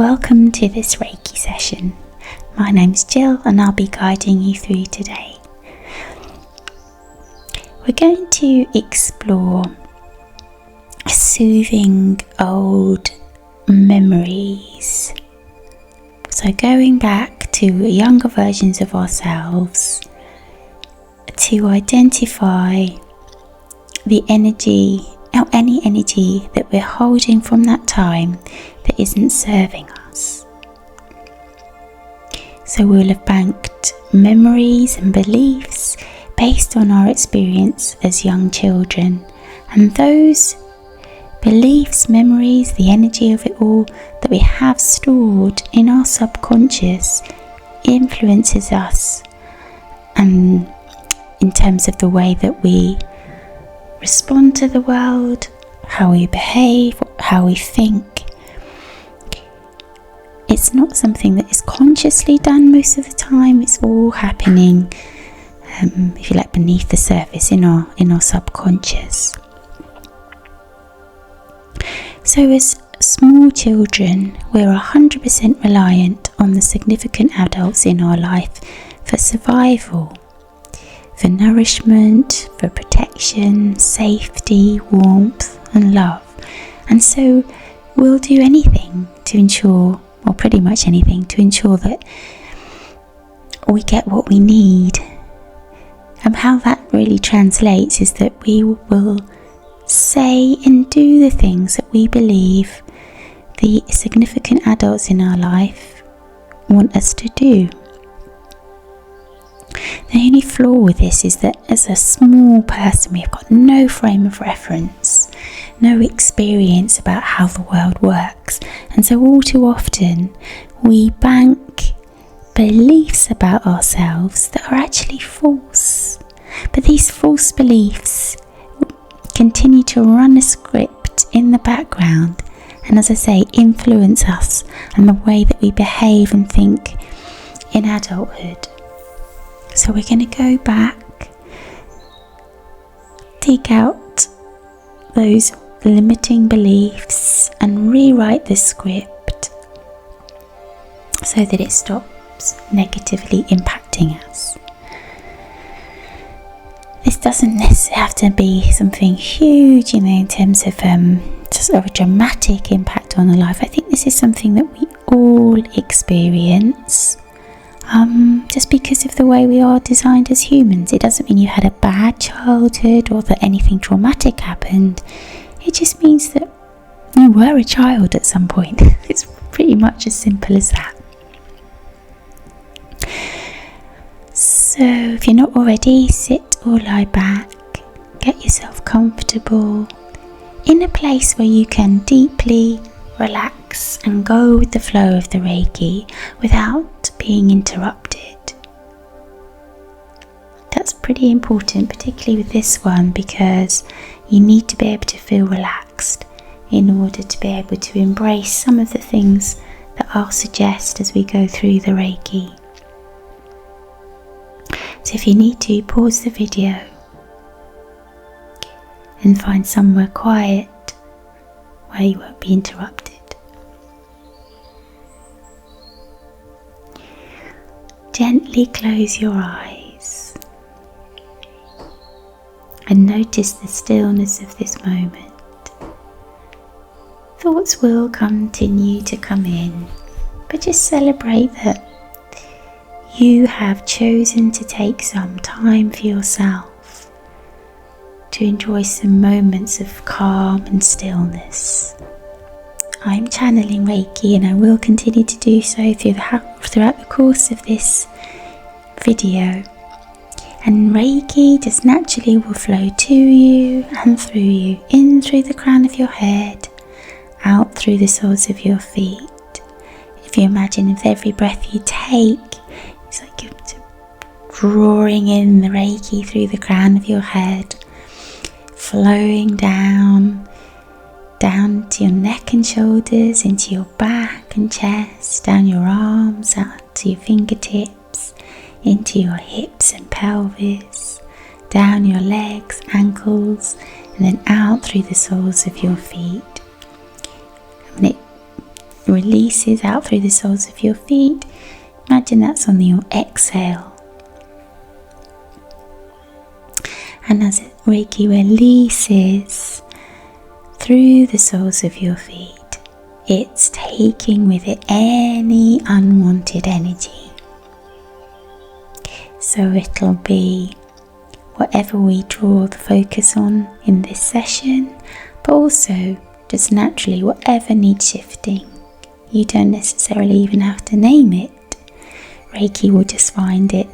Welcome to this Reiki session. My name's Jill and I'll be guiding you through today. We're going to explore soothing old memories. So going back to younger versions of ourselves to identify the energy or any energy that we're holding from that time that isn't serving us. So we'll have banked memories and beliefs based on our experience as young children, and those beliefs, memories, the energy of it all that we have stored in our subconscious influences us, and in terms of the way that we respond to the world, how we behave, how we think. It's not something that is consciously done most of the time. It's all happening, if you like, beneath the surface in our subconscious. So as small children, we're 100% reliant on the significant adults in our life for survival, for nourishment, for protection, safety, warmth and love. And so we'll do anything to ensure, or pretty much anything, to ensure that we get what we need. And how that really translates is that we will say and do the things that we believe the significant adults in our life want us to do. The only flaw with this is that as a small person, we've got no frame of reference, no experience about how the world works, and so all too often we bank beliefs about ourselves that are actually false. But these false beliefs continue to run a script in the background, and as I say, influence us and the way that we behave and think in adulthood. So we're going to go back, dig out those limiting beliefs and rewrite the script so that it stops negatively impacting us. This doesn't necessarily have to be something huge, in terms of just a dramatic impact on our life. I think this is something that we all experience. Just because of the way we are designed as humans. It doesn't mean you had a bad childhood or that anything traumatic happened. It just means that you were a child at some point. It's pretty much as simple as that. So if you're not already, sit or lie back, get yourself comfortable in a place where you can deeply relax and go with the flow of the Reiki without being interrupted. That's pretty important, particularly with this one, because you need to be able to feel relaxed in order to be able to embrace some of the things that I'll suggest as we go through the Reiki. So if you need to, pause the video and find somewhere quiet where you won't be interrupted. Gently close your eyes and notice the stillness of this moment. Thoughts will continue to come in, but just celebrate that you have chosen to take some time for yourself to enjoy some moments of calm and stillness. I'm channeling Reiki and I will continue to do so throughout the course of this video. And Reiki just naturally will flow to you and through you, in through the crown of your head, out through the soles of your feet. If you imagine with every breath you take, it's like you're drawing in the Reiki through the crown of your head, flowing down to your neck and shoulders, into your back and chest, down your arms, out to your fingertips, into your hips and pelvis, down your legs, ankles, and then out through the soles of your feet. And it releases out through the soles of your feet. Imagine that's on your exhale. And as Reiki releases through the soles of your feet, it's taking with it any unwanted energy. So it'll be whatever we draw the focus on in this session, but also just naturally whatever needs shifting. You don't necessarily even have to name it. Reiki will just find it,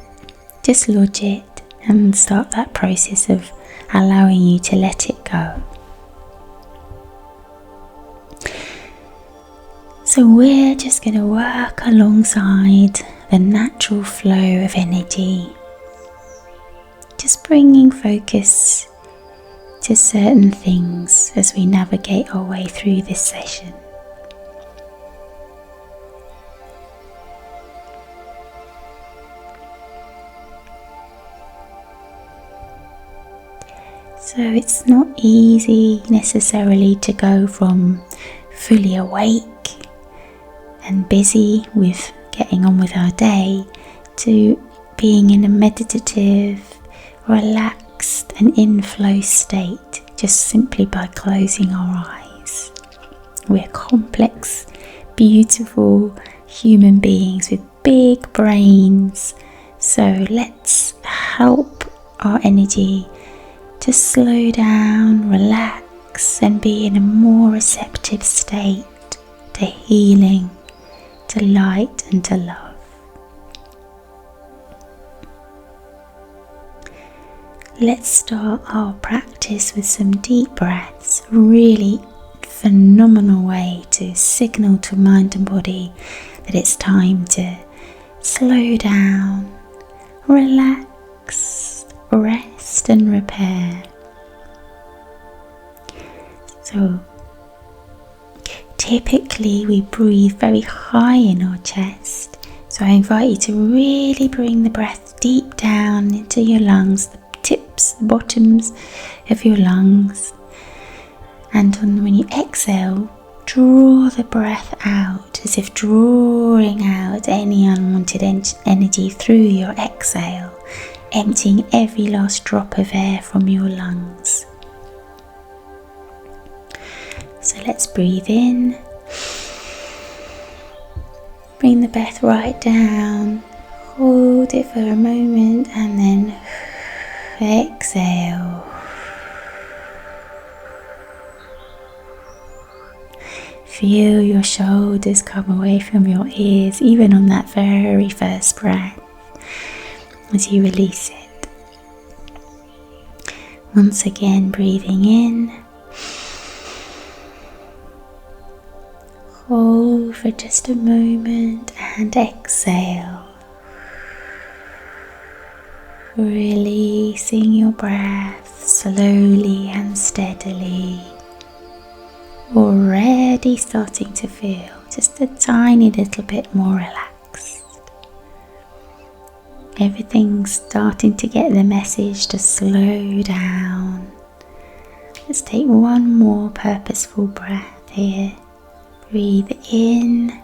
just lodge it, and start that process of allowing you to let it go. So we're just going to work alongside the natural flow of energy, just bringing focus to certain things as we navigate our way through this session. So it's not easy necessarily to go from fully awake and busy with getting on with our day to being in a meditative, relaxed and in-flow state just simply by closing our eyes. We're complex, beautiful human beings with big brains, so let's help our energy to slow down, relax and be in a more receptive state to healing, to light and to love. Let's start our practice with some deep breaths, a really phenomenal way to signal to mind and body that it's time to slow down, relax, rest and repair. So typically we breathe very high in our chest, so I invite you to really bring the breath deep down into your lungs, the tips, the bottoms of your lungs, and when you exhale, draw the breath out as if drawing out any unwanted energy through your exhale, emptying every last drop of air from your lungs. So let's breathe in, bring the breath right down, hold it for a moment and then exhale. Feel your shoulders come away from your ears even on that very first breath as you release it. Once again, breathing in, hold for just a moment and exhale. Releasing your breath slowly and steadily. Already starting to feel just a tiny little bit more relaxed. Everything's starting to get the message to slow down. Let's take one more purposeful breath here. Breathe in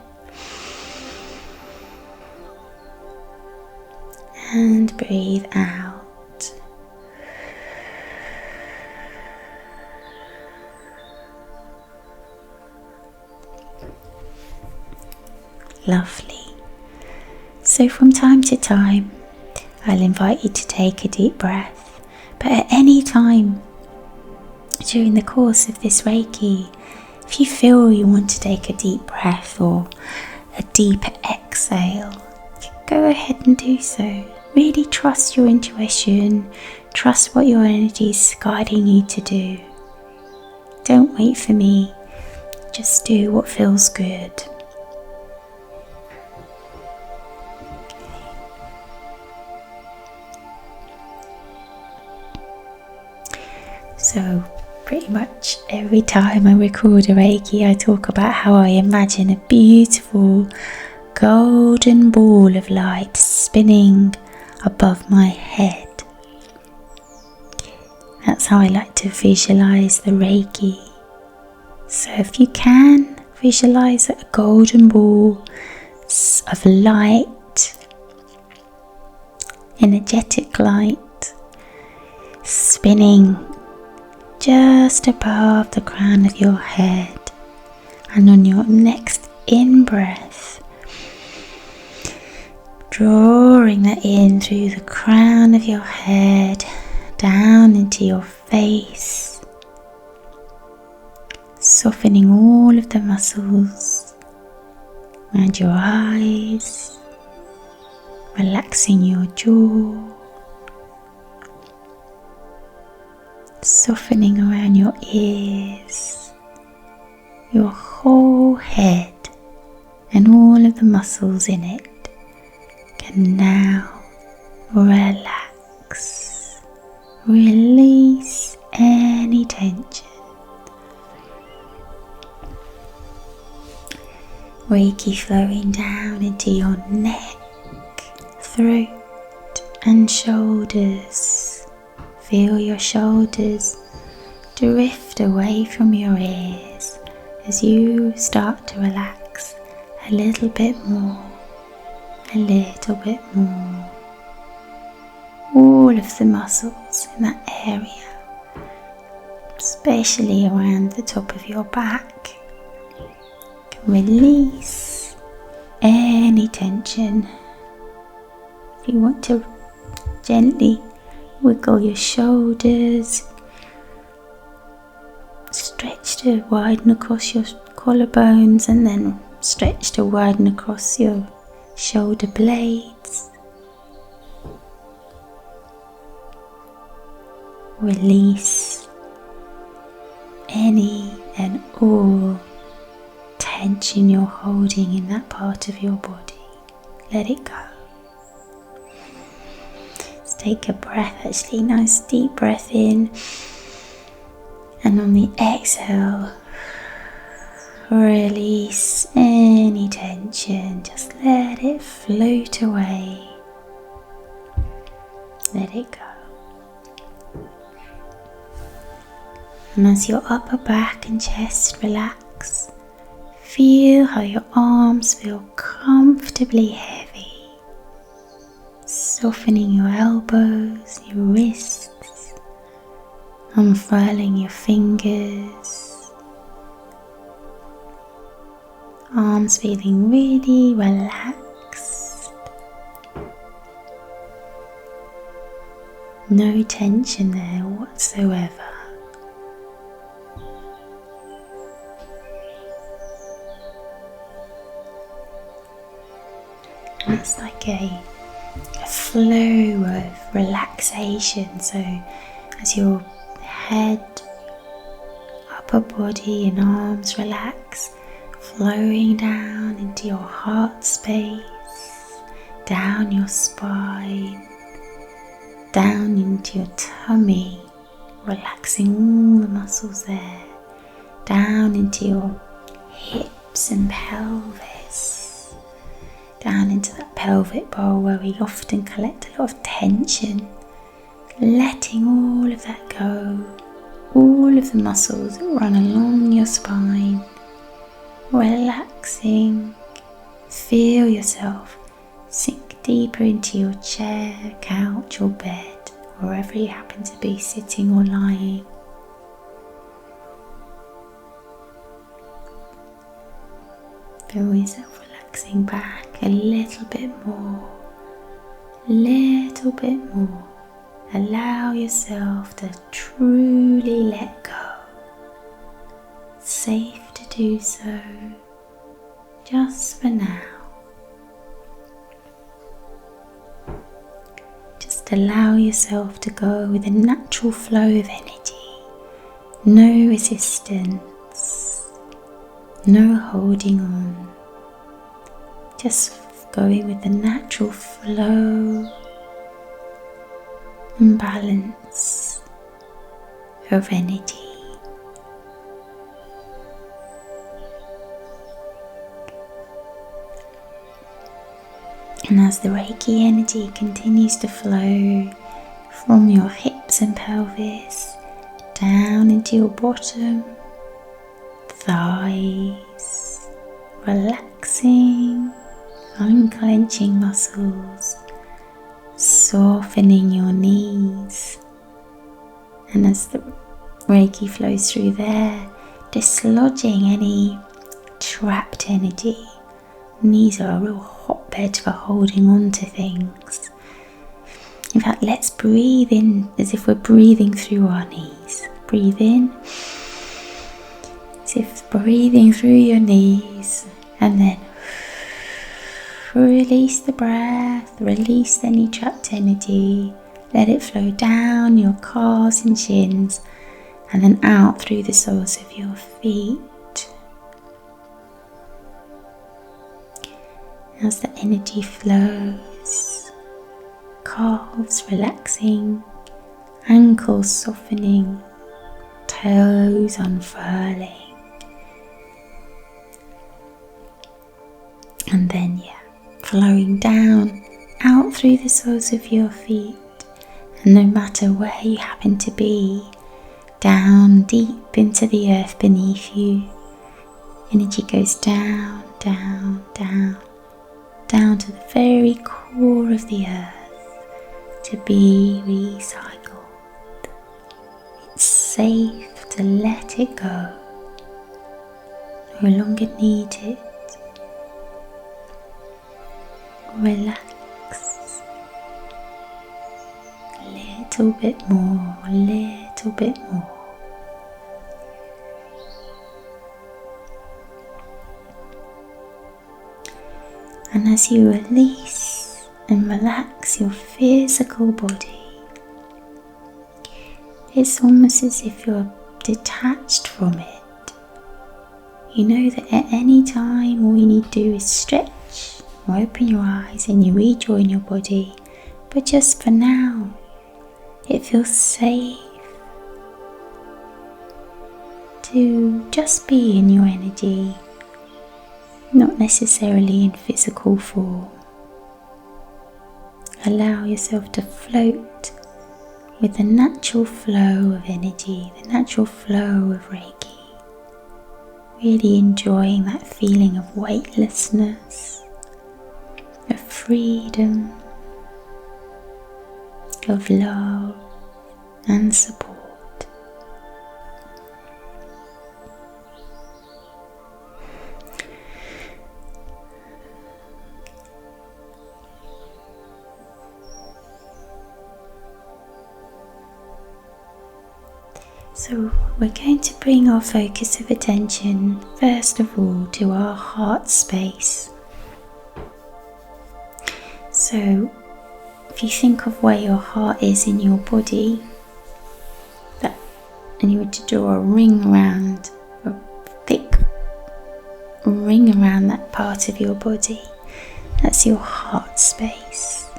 and breathe out. Lovely. So from time to time, I'll invite you to take a deep breath, but at any time during the course of this Reiki, if you feel you want to take a deep breath or a deep exhale, go ahead and do so. Really trust your intuition, trust what your energy is guiding you to do. Don't wait for me, just do what feels good. So pretty much every time I record a Reiki, I talk about how I imagine a beautiful golden ball of light spinning above my head. That's how I like to visualize the Reiki. So if you can, visualize a golden ball of light, energetic light, spinning just above the crown of your head. And on your next in-breath, drawing that in through the crown of your head, down into your face, softening all of the muscles around your eyes, relaxing your jaw, softening around your ears, your whole head, and all of the muscles in it can now relax, release any tension. Reiki flowing down into your neck, throat and shoulders. Feel your shoulders drift away from your ears as you start to relax a little bit more, a little bit more. All of the muscles in that area, especially around the top of your back, can release any tension. If you want to gently wiggle your shoulders, stretch to widen across your collarbones and then stretch to widen across your shoulder blades. Release any and all tension you're holding in that part of your body. Let it go. Let's take a breath, actually, nice deep breath in, and on the exhale, release any tension. Just let it float away. Let it go. And as your upper back and chest relax, feel how your arms feel comfortably heavy, softening your elbows, your wrists, unfurling your fingers, arms feeling really relaxed, no tension there whatsoever. And it's like a flow of relaxation. So as your head, upper body and arms relax, flowing down into your heart space, down your spine, down into your tummy, relaxing all the muscles there, down into your hips and pelvis, down into that pelvic bowl where we often collect a lot of tension, letting all of that go, all of the muscles that run along your spine, relaxing. Feel yourself sink deeper into your chair, couch or bed, wherever you happen to be sitting or lying. Feel yourself relaxing back a little bit more, Allow yourself to truly let go. It's safe to do so, just for now. Just allow yourself to go with a natural flow of energy, no resistance, no holding on. Just going with the natural flow and balance of energy. And as the Reiki energy continues to flow from your hips and pelvis down into your bottom, thighs, relaxing, unclenching muscles, softening your knees. And as the Reiki flows through there, dislodging any trapped energy. Knees are a real hotbed for holding on to things. In fact, let's breathe in as if we're breathing through our knees. Breathe in as if breathing through your knees, and then release the breath, release any trapped energy. Let it flow down your calves and shins, and then out through the soles of your feet. As the energy flows, calves relaxing, ankles softening, toes unfurling. And then, flowing down, out through the soles of your feet. And no matter where you happen to be, down deep into the earth beneath you. Energy goes down, down, down, down to the very core of the earth to be recycled. It's safe to let it go. No longer need it. Relax. A little bit more, a little bit more. And as you release and relax your physical body, it's almost as if you're detached from it. You know that at any time all you need to do is stretch, or open your eyes and you rejoin your body. But just for now, it feels safe to just be in your energy, not necessarily in physical form. Allow yourself to float with the natural flow of energy, the natural flow of Reiki. Really enjoying that feeling of weightlessness, of freedom, of love and support. So we're going to bring our focus of attention first of all to our heart space. So if you think of where your heart is in your body, and you were to draw a ring around, a thick ring around that part of your body, that's your heart space.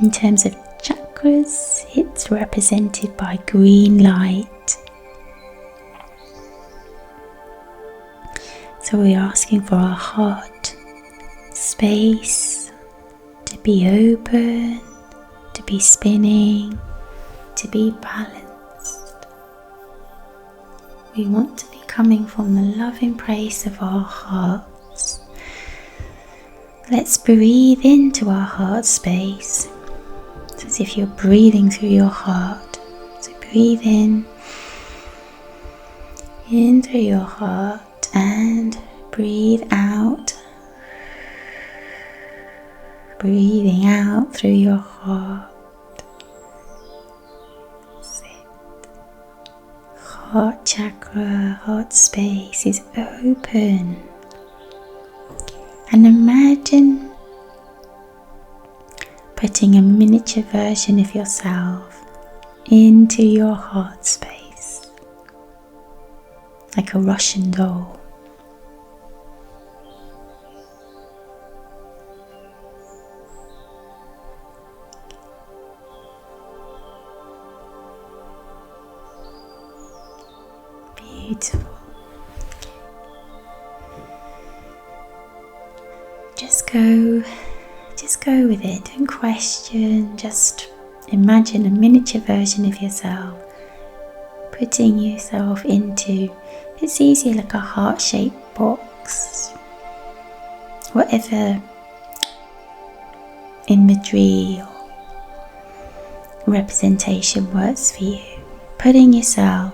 In terms of chakras, it's represented by green light. So we're asking for our heart space to be open, to be spinning, to be balanced. We want to be coming from the loving place of our hearts. Let's breathe into our heart space. It's as if you're breathing through your heart. So breathe in through your heart, and breathe out. Breathing out through your heart. Sit. Heart chakra, heart space is open. And imagine putting a miniature version of yourself into your heart space, like a Russian doll. Beautiful. Just go with it. Don't question. Just imagine a miniature version of yourself putting yourself into, it's easier like a heart-shaped box, whatever imagery or representation works for you, putting yourself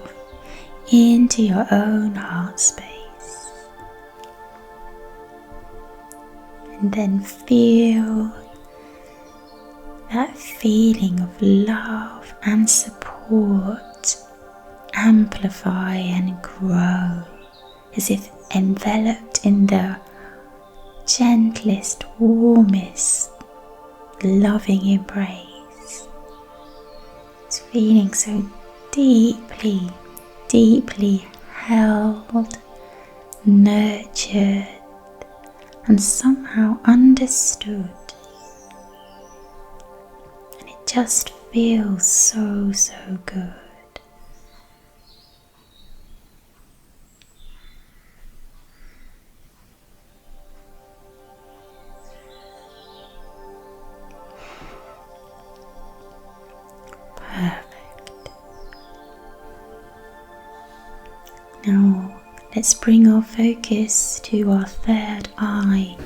into your own heart space, and then feel that feeling of love and support amplify and grow, as if enveloped in the gentlest, warmest, loving embrace. It's feeling so deeply, deeply held, nurtured, and somehow understood. And it just feels so, so good. Perfect. Now let's bring our focus to our third eye,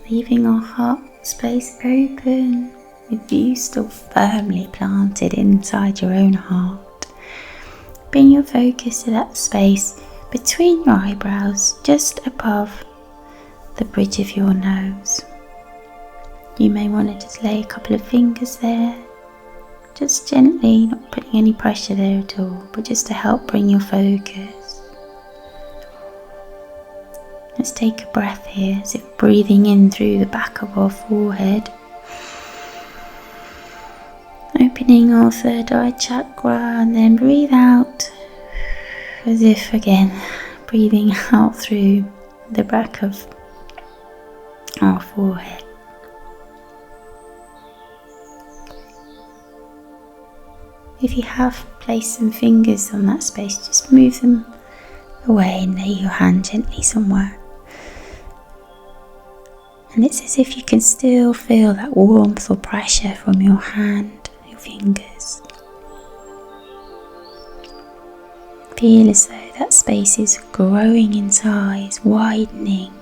leaving our heart space open with you still firmly planted inside your own heart. Bring your focus to that space between your eyebrows, just above the bridge of your nose. You may want to just lay a couple of fingers there, just gently, not putting any pressure there at all, but just to help bring your focus. Let's take a breath here, as if breathing in through the back of our forehead, opening our third eye chakra, and then breathe out, as if again breathing out through the back of our forehead. If you have placed some fingers on that space, just move them away and lay your hand gently somewhere. And it's as if you can still feel that warmth or pressure from your hand, your fingers. Feel as though that space is growing in size, widening,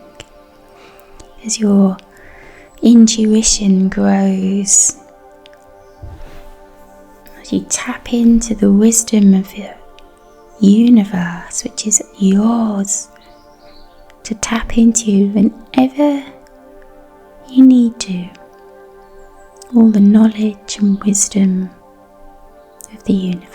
as your intuition grows. You tap into the wisdom of the universe, which is yours to tap into whenever you need to. All the knowledge and wisdom of the universe.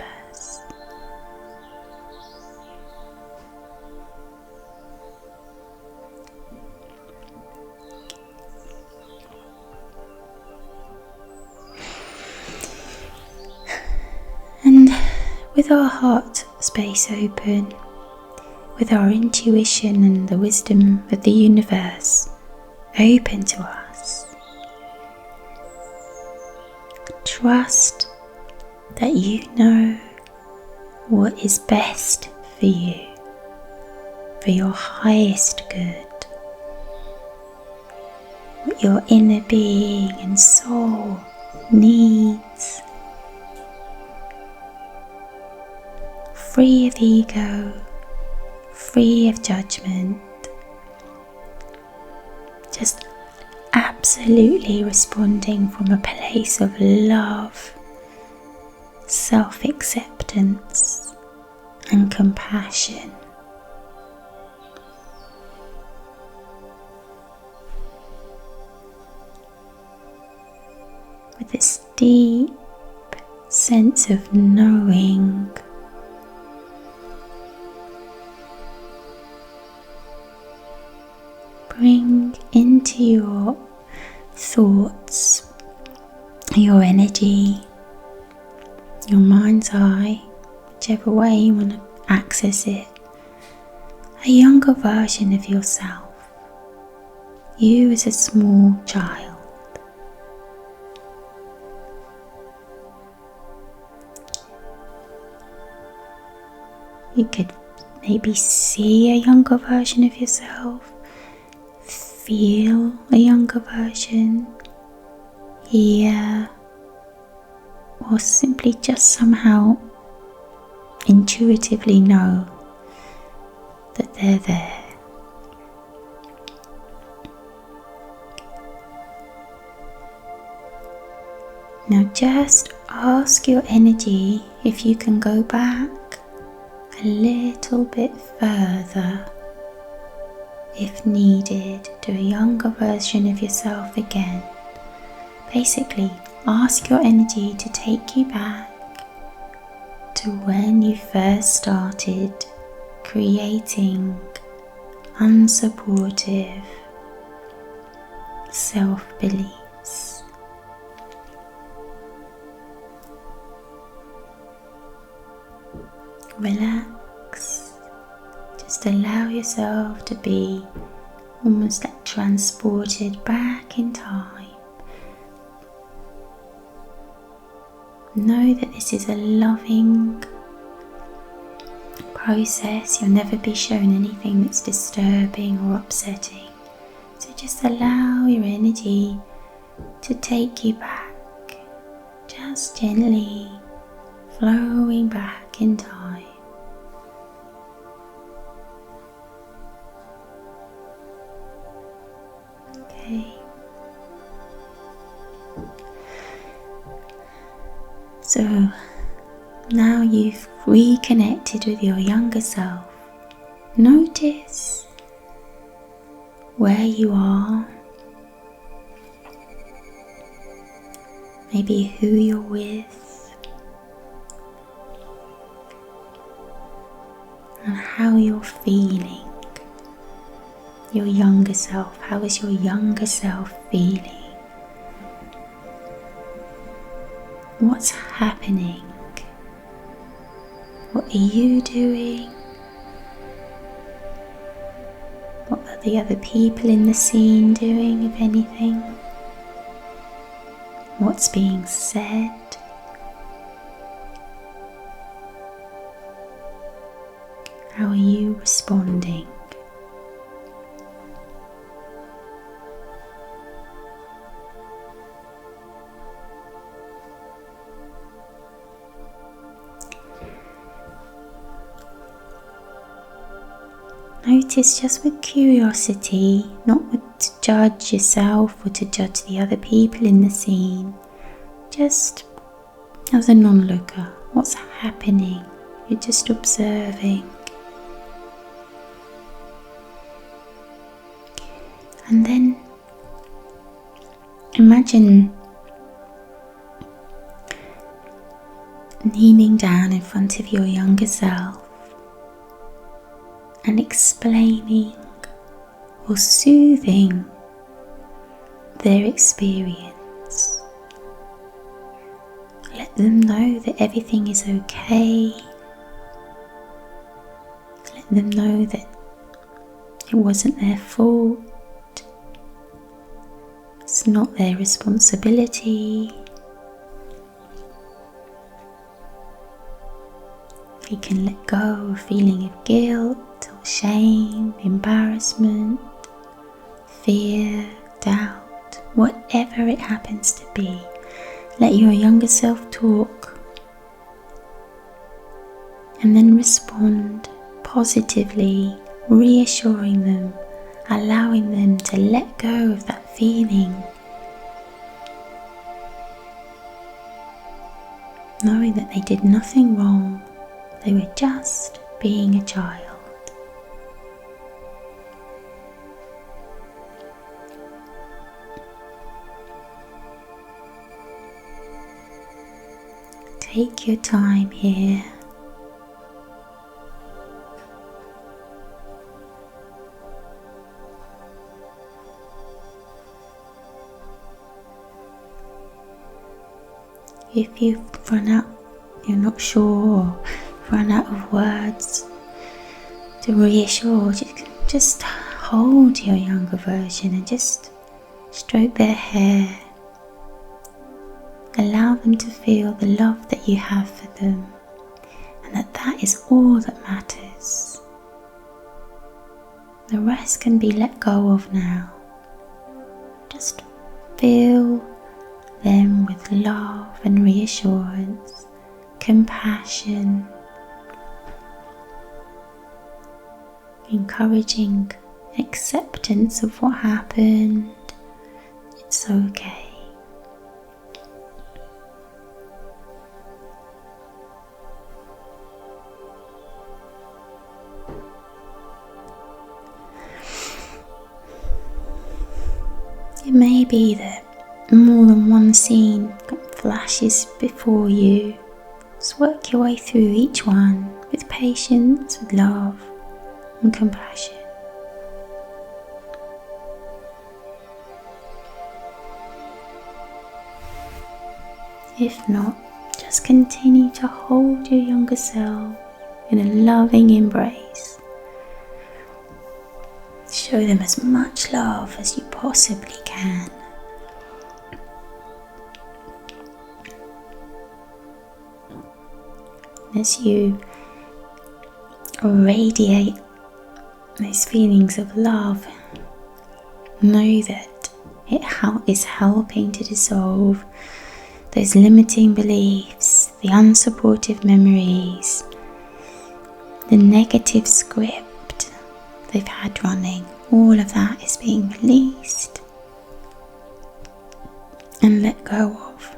And with our heart space open, with our intuition and the wisdom of the universe open to us, trust that you know what is best for you, for your highest good, what your inner being and soul needs. Free of ego, free of judgment, just absolutely responding from a place of love, self-acceptance and compassion. With this deep sense of knowing, bring into your thoughts, your energy, your mind's eye, whichever way you want to access it, a younger version of yourself, you as a small child. You could maybe see a younger version of yourself, feel a younger version, hear, or simply just somehow intuitively know that they're there. Now just ask your energy if you can go back a little bit further, if needed, to a younger version of yourself again. Basically, ask your energy to take you back to when you first started creating unsupportive self-beliefs. Relax. Just allow yourself to be almost like transported back in time. Know that this is a loving process. You'll never be shown anything that's disturbing or upsetting. So just allow your energy to take you back, just gently flowing back in time. Okay. So now you've reconnected with your younger self. Notice where you are, maybe who you're with, and how you're feeling. Your younger self, how is your younger self feeling? What's happening? What are you doing? What are the other people in the scene doing, if anything? What's being said? How are you responding? Notice just with curiosity, not to judge yourself or to judge the other people in the scene, just as a non-looker, what's happening? You're just observing. And then imagine kneeling down in front of your younger self and explaining or soothing their experience. Let them know that everything is okay. Let them know that it wasn't their fault. It's not their responsibility. You can let go of feeling of guilt or shame, embarrassment, fear, doubt, whatever it happens to be. Let your younger self talk and then respond positively, reassuring them, allowing them to let go of that feeling, knowing that they did nothing wrong. They were just being a child. Take your time here. If you've run out, you're not sure, or run out of words to reassure, just hold your younger version and just stroke their hair. Allow them to feel the love that you have for them, and that is all that matters. The rest can be let go of now. Just fill them with love and reassurance, compassion, encouraging acceptance of what happened. It's okay. It may be that more than one scene flashes before you. Just work your way through each one with patience, with love and compassion. If not, just continue to hold your younger self in a loving embrace. Show them as much love as you possibly can. As you radiate those feelings of love, know that it is helping to dissolve those limiting beliefs, the unsupportive memories, the negative script they've had running. All of that is being released and let go of.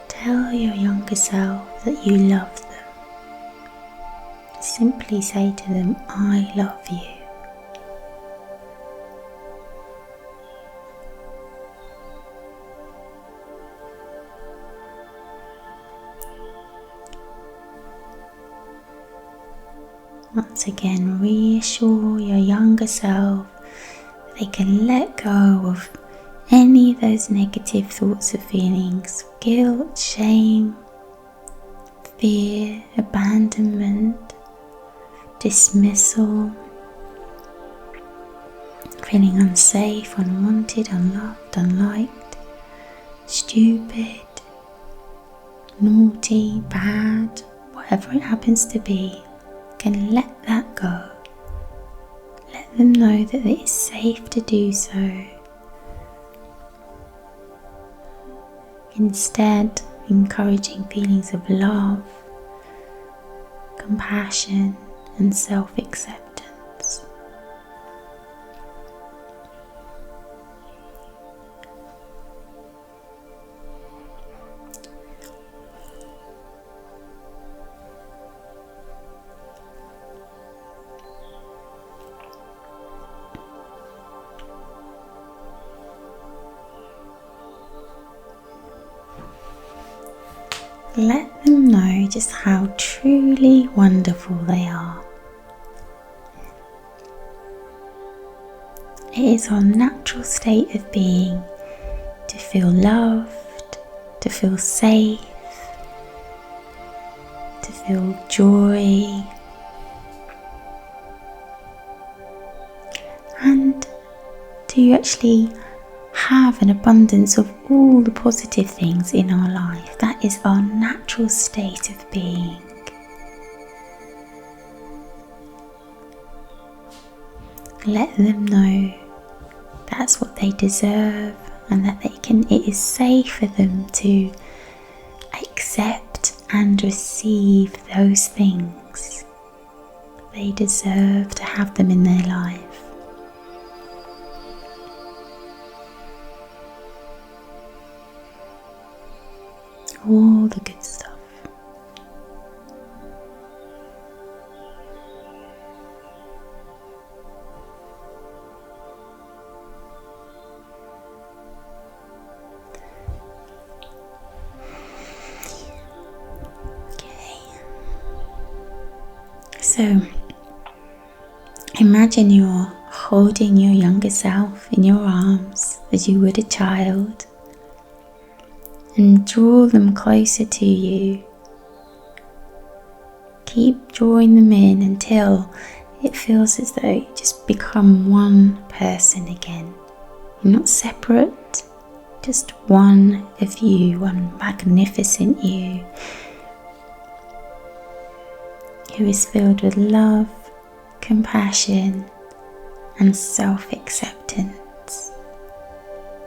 Tell your younger self that you love them. Simply say to them, I love you. Once again, reassure your younger self that they can let go of any of those negative thoughts or feelings, guilt, shame, fear, abandonment, dismissal, feeling unsafe, unwanted, unloved, unliked, stupid, naughty, bad, whatever it happens to be. Can let that go. Let them know that it is safe to do so. Instead, encouraging feelings of love, compassion, and self-acceptance. Let them know just how truly wonderful they are. It is our natural state of being to feel loved, to feel safe, to feel joy, and to actually have an abundance of all the positive things in our life. That is our natural state of being. Let them know that's what they deserve and that it is safe for them to accept and receive those things. They deserve to have them in their life. All the good stuff. So imagine you're holding your younger self in your arms as you would a child, and draw them closer to you. Keep drawing them in until it feels as though you just become one person again. You're not separate, just one of you, one magnificent you, who is filled with love, compassion, and self-acceptance.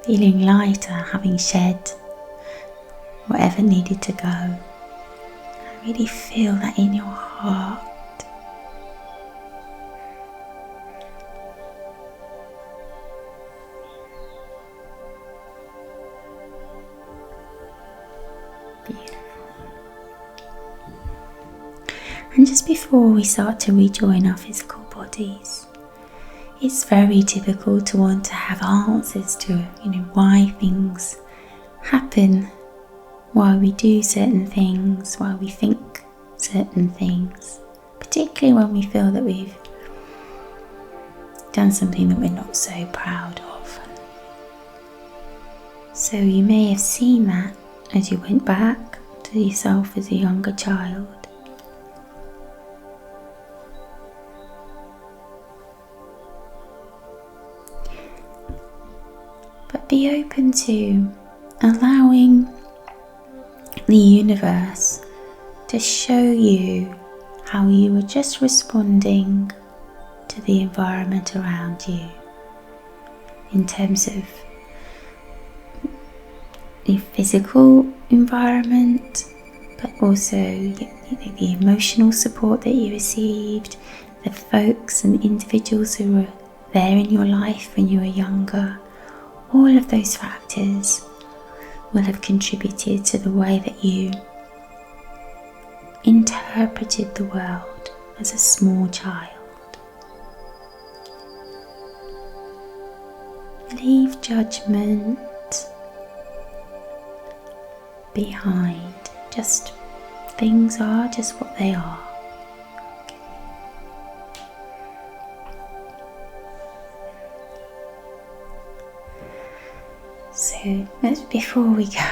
Feeling lighter, having shed whatever needed to go. Really feel that in your heart. Beautiful. And just before we start to rejoin our physical bodies, it's very typical to want to have answers to, why things happen, why we do certain things, why we think certain things, particularly when we feel that we've done something that we're not so proud of. So you may have seen that as you went back to yourself as a younger child. But be open to allowing the universe to show you how you were just responding to the environment around you in terms of your physical environment, but also the emotional support that you received, the folks and individuals who were there in your life when you were younger. All of those factors will have contributed to the way that you interpreted the world as a small child. Leave judgment behind. Just things are just what they are. So before we go,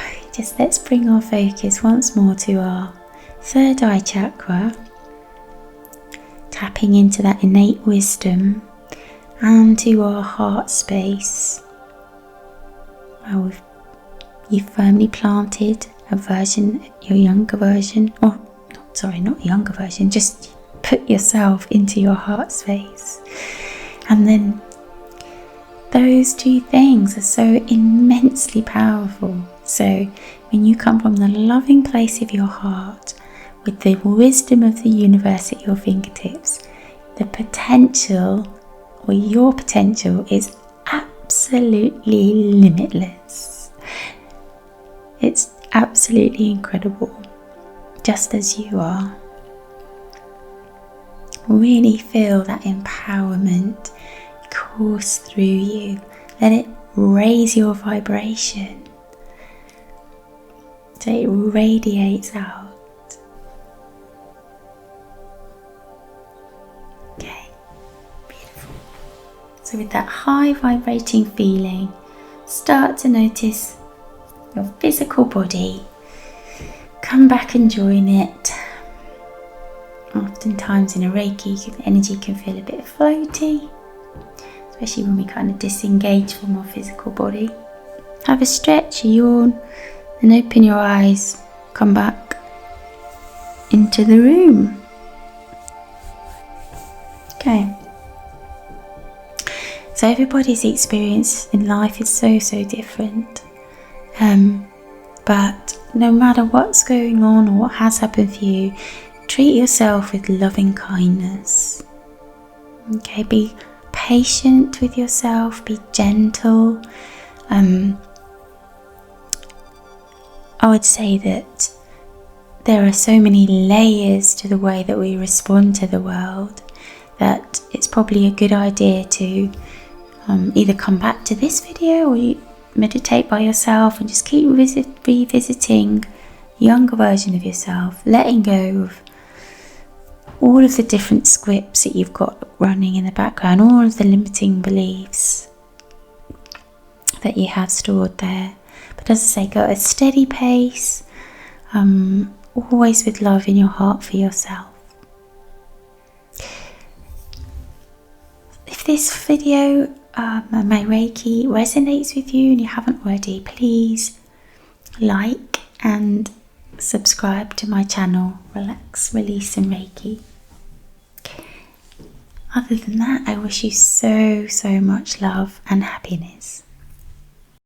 let's bring our focus once more to our third eye chakra, tapping into that innate wisdom and to our heart space. You've firmly planted your younger version, not younger version, just put yourself into your heart space. And then those two things are so immensely powerful. So when you come from the loving place of your heart with the wisdom of the universe at your fingertips, the potential, or your potential, is absolutely limitless. It's absolutely incredible, just as you are. Really feel that empowerment course through you. Let it raise your vibration so it radiates out. Okay, beautiful. So with that high vibrating feeling, start to notice your physical body. Come back and join it. Oftentimes in a Reiki, the energy can feel a bit floaty, especially when we kind of disengage from our physical body. Have a stretch, a yawn, and open your eyes. Come back into the room. Okay. So everybody's experience in life is so different. But no matter what's going on or what has happened for you, treat yourself with loving kindness. Okay, be patient with yourself, be gentle. I would say that there are so many layers to the way that we respond to the world that it's probably a good idea to either come back to this video or you meditate by yourself and just keep revisiting the younger version of yourself, letting go of all of the different scripts that you've got running in the background, all of the limiting beliefs that you have stored there. But as I say, go at a steady pace, always with love in your heart for yourself. If this video, my Reiki, resonates with you and you haven't already, please like and subscribe to my channel, Relax, Release and Reiki. Other than that, I wish you so much love and happiness.